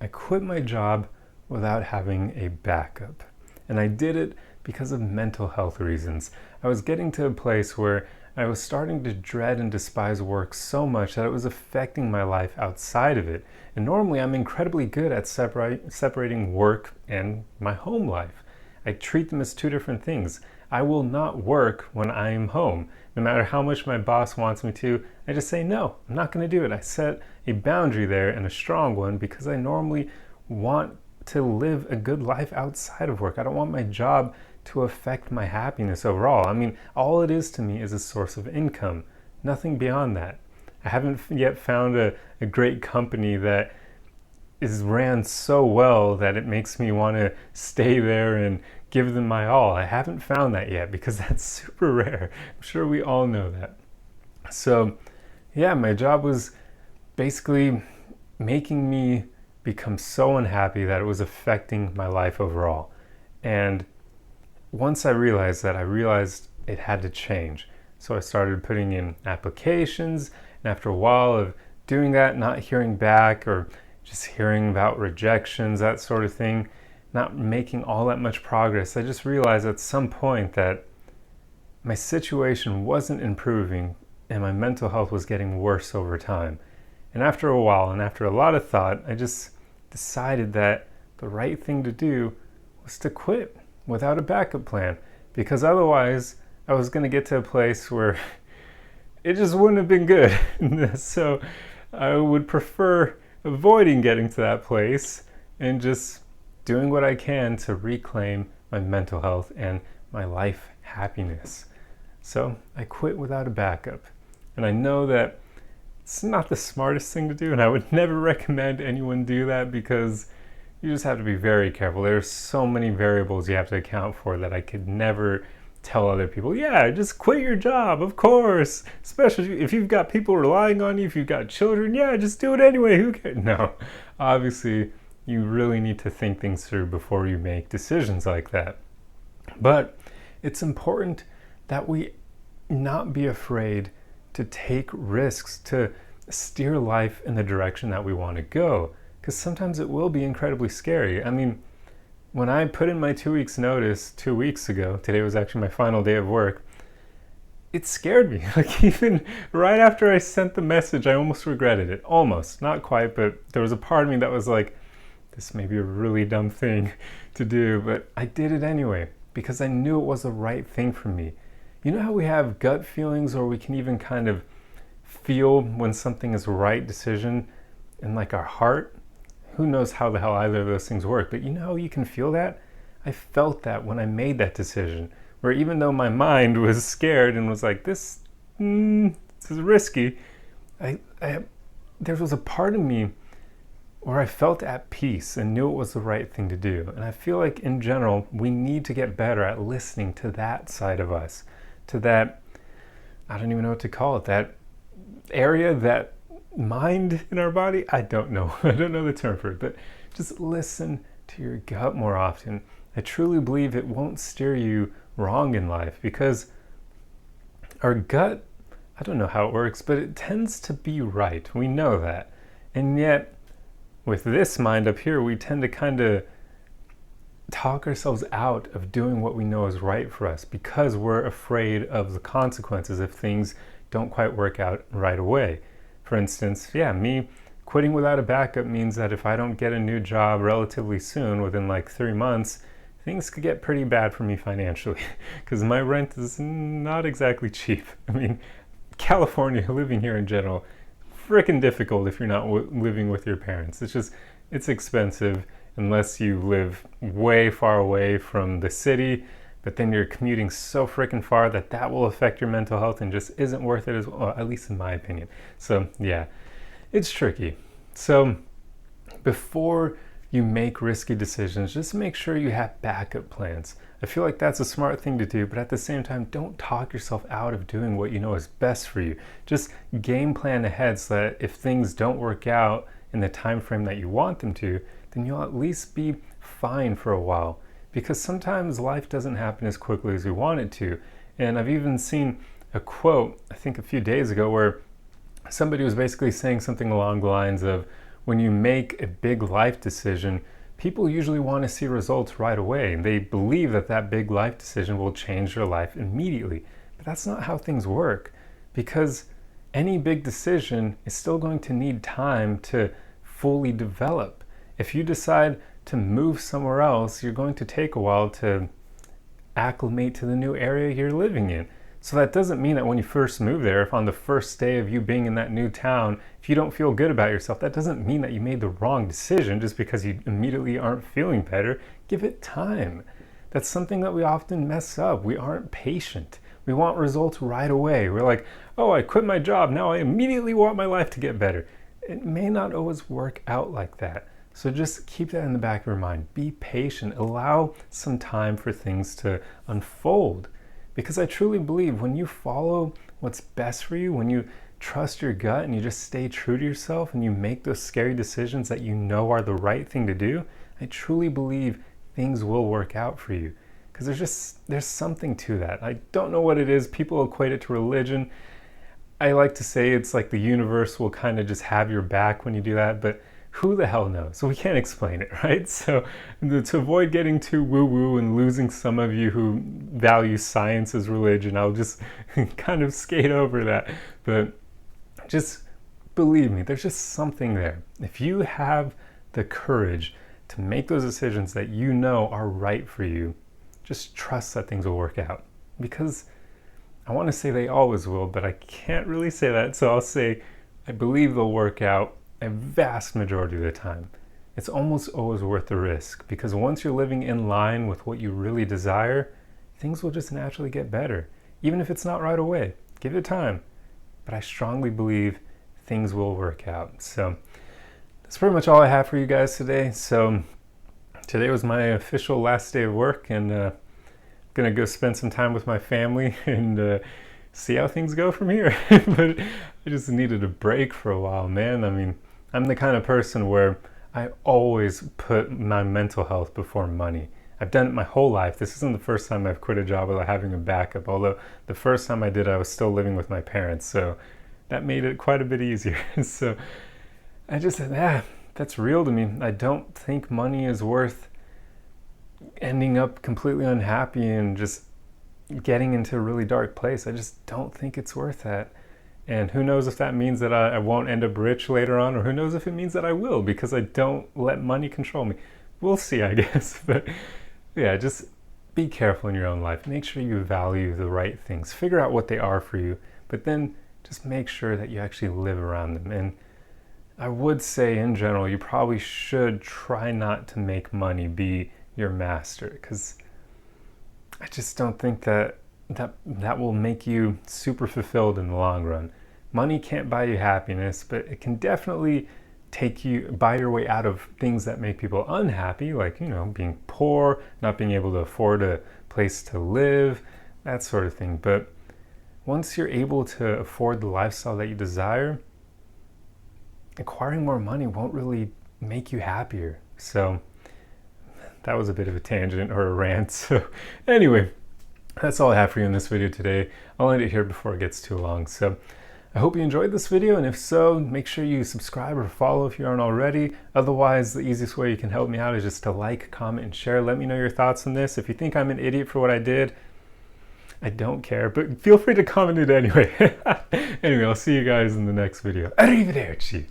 I quit my job without having a backup. And I did it because of mental health reasons. I was getting to a place where I was starting to dread and despise work so much that it was affecting my life outside of it. And normally I'm incredibly good at separating work and my home life. I treat them as two different things. I will not work when I'm home. No matter how much my boss wants me to, I just say no, I'm not going to do it. I set a boundary there, and a strong one, because I normally want to live a good life outside of work. I don't want my job to affect my happiness overall. I mean, all it is to me is a source of income, nothing beyond that. I haven't yet found a great company that is ran so well that it makes me want to stay there and give them my all. I haven't found that yet because that's super rare. I'm sure we all know that. So, yeah, my job was basically making me become so unhappy that it was affecting my life overall. And once I realized that, I realized it had to change. So I started putting in applications, and after a while of doing that, not hearing back, or just hearing about rejections, that sort of thing, not making all that much progress, I just realized at some point that my situation wasn't improving and my mental health was getting worse over time. And after a while, and after a lot of thought, I just decided that the right thing to do was to quit without a backup plan, because otherwise I was going to get to a place where it just wouldn't have been good. So I would prefer avoiding getting to that place and just doing what I can to reclaim my mental health and my life happiness. So I quit without a backup. And I know that it's not the smartest thing to do, and I would never recommend anyone do that, because you just have to be very careful. There's so many variables you have to account for that I could never tell other people, yeah, just quit your job, of course. Especially if you've got people relying on you, if you've got children, yeah, just do it anyway, who cares? No, obviously you really need to think things through before you make decisions like that. But it's important that we not be afraid to take risks, to steer life in the direction that we want to go, because sometimes it will be incredibly scary. I mean, when I put in my 2 weeks notice 2 weeks ago, today was actually my final day of work, it scared me. Like, even right after I sent the message, I almost regretted it. Almost, not quite, but there was a part of me that was like, this may be a really dumb thing to do, but I did it anyway because I knew it was the right thing for me. You know how we have gut feelings, or we can even kind of feel when something is the right decision in like our heart? Who knows how the hell either of those things work, but you know how you can feel that? I felt that when I made that decision, where even though my mind was scared and was like, this is risky, there was a part of me where I felt at peace and knew it was the right thing to do. And I feel like in general, we need to get better at listening to that side of us, to that, I don't even know what to call it, that area, that mind in our body. I don't know. I don't know the term for it, but just listen to your gut more often. I truly believe it won't steer you wrong in life, because our gut, I don't know how it works, but it tends to be right. We know that. And yet, with this mind up here, we tend to kind of talk ourselves out of doing what we know is right for us, because we're afraid of the consequences if things don't quite work out right away. For instance, me quitting without a backup means that if I don't get a new job relatively soon, within like 3 months, things could get pretty bad for me financially, because my rent is not exactly cheap. I mean, California, living here in general, freaking difficult if you're not living with your parents. It's expensive unless you live way far away from the city, but then you're commuting so freaking far that will affect your mental health and just isn't worth it, as well, at least in my opinion. So yeah, it's tricky. So before you make risky decisions, just make sure you have backup plans. I feel like that's a smart thing to do, but at the same time, don't talk yourself out of doing what you know is best for you. Just game plan ahead so that if things don't work out in the time frame that you want them to, then you'll at least be fine for a while. Because sometimes life doesn't happen as quickly as we want it to. And I've even seen a quote, I think a few days ago, where somebody was basically saying something along the lines of, when you make a big life decision, people usually want to see results right away. They believe that that big life decision will change their life immediately. But that's not how things work, because any big decision is still going to need time to fully develop. If you decide to move somewhere else, you're going to take a while to acclimate to the new area you're living in. So that doesn't mean that when you first move there, if on the first day of you being in that new town, if you don't feel good about yourself, that doesn't mean that you made the wrong decision just because you immediately aren't feeling better. Give it time. That's something that we often mess up. We aren't patient. We want results right away. We're like, oh, I quit my job. Now I immediately want my life to get better. It may not always work out like that. So just keep that in the back of your mind. Be patient. Allow some time for things to unfold. Because I truly believe when you follow what's best for you, when you trust your gut and you just stay true to yourself and you make those scary decisions that you know are the right thing to do, I truly believe things will work out for you. Because there's something to that. I don't know what it is. People equate it to religion. I like to say it's like the universe will kind of just have your back when you do that, but who the hell knows? So we can't explain it, right? So to avoid getting too woo-woo and losing some of you who value science as religion, I'll just kind of skate over that. But just believe me, there's just something there. If you have the courage to make those decisions that you know are right for you, just trust that things will work out. Because I want to say they always will, but I can't really say that. So I'll say I believe they'll work out a vast majority of the time. It's almost always worth the risk, because once you're living in line with what you really desire, things will just naturally get better. Even if it's not right away, give it time. But I strongly believe things will work out. So that's pretty much all I have for you guys today. So today was my official last day of work, and gonna go spend some time with my family and see how things go from here. But I just needed a break for a while, man. I mean, I'm the kind of person where I always put my mental health before money. I've done it my whole life. This isn't the first time I've quit a job without having a backup, although the first time I did, I was still living with my parents, so that made it quite a bit easier. So I just said, that's real to me. I don't think money is worth ending up completely unhappy and just getting into a really dark place. I just don't think it's worth that. And who knows if that means that I won't end up rich later on, or who knows if it means that I will, because I don't let money control me. We'll see, I guess. But yeah, just be careful in your own life. Make sure you value the right things. Figure out what they are for you, but then just make sure that you actually live around them. And I would say in general, you probably should try not to make money be your master, because I just don't think that will make you super fulfilled in the long run. Money can't buy you happiness, but it can definitely buy your way out of things that make people unhappy, like, being poor, not being able to afford a place to live, that sort of thing. But once you're able to afford the lifestyle that you desire, acquiring more money won't really make you happier. So that was a bit of a tangent or a rant. So anyway, that's all I have for you in this video today. I'll end it here before it gets too long. So I hope you enjoyed this video, and if so, make sure you subscribe or follow if you aren't already. Otherwise, the easiest way you can help me out is just to like, comment, and share. Let me know your thoughts on this. If you think I'm an idiot for what I did, I don't care, but feel free to comment it anyway. Anyway, I'll see you guys in the next video. Arrivederci!